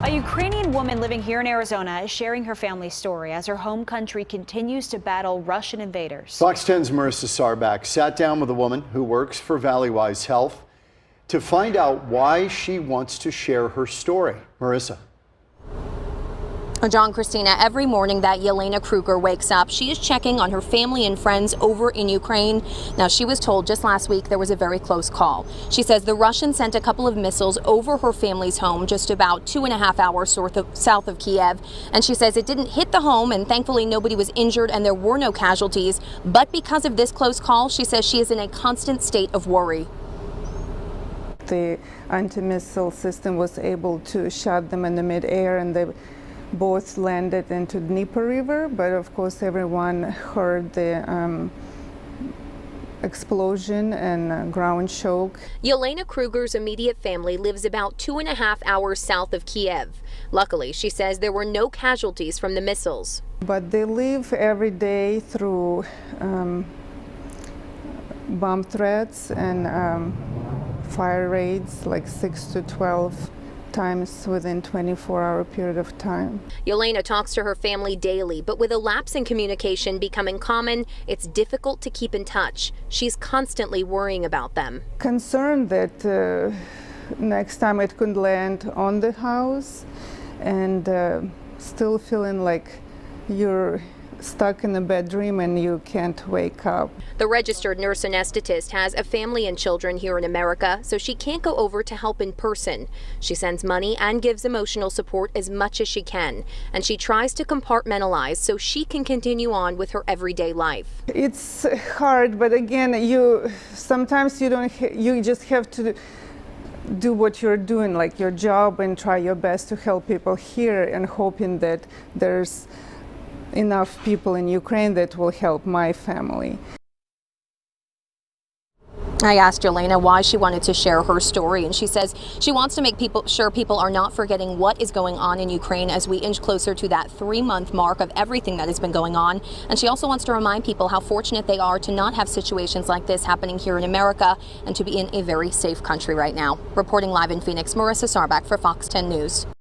A Ukrainian woman living here in Arizona is sharing her family's story as her home country continues to battle Russian invaders. Fox 10's Marissa Sarbak sat down with a woman who works for Valleywise Health to find out why she wants to share her story. Marissa. John, Christina, every morning that Yelena Krueger wakes up, she is checking on her family and friends over in Ukraine. Now, she was told just last week there was a very close call. She says the Russians sent a couple of missiles over her family's home just about 2.5 hours south of Kiev. And she says it didn't hit the home, and thankfully nobody was injured and there were no casualties. But because of this close call, she says she is in a constant state of worry. The anti-missile system was able to shut them in the mid-air, and they both landed into Dnieper River, but of course everyone heard the explosion and ground shock. Yelena Krueger's immediate family lives about 2.5 hours south of Kiev. Luckily, she says there were no casualties from the missiles. But they live every day through bomb threats and fire raids, like 6 to 12 times within 24-hour period of time. Yelena talks to her family daily, but with a lapse in communication becoming common, it's difficult to keep in touch. She's constantly worrying about them. Concerned that next time it could land on the house, and still feeling like you're stuck in a bad dream and you can't wake up. The registered nurse anesthetist has a family and children here in America, so she can't go over to help in person. She sends money and gives emotional support as much as she can, and she tries to compartmentalize so she can continue on with her everyday life. It's hard, but again, sometimes you just have to do what you're doing, like your job, and try your best to help people here, and hoping that there's enough people in Ukraine that will help my family. I asked Yelena why she wanted to share her story, and she says she wants to make sure people are not forgetting what is going on in Ukraine as we inch closer to that 3-month mark of everything that has been going on. And she also wants to remind people how fortunate they are to not have situations like this happening here in America and to be in a very safe country right now. Reporting live in Phoenix, Marissa Sarbak for Fox 10 News.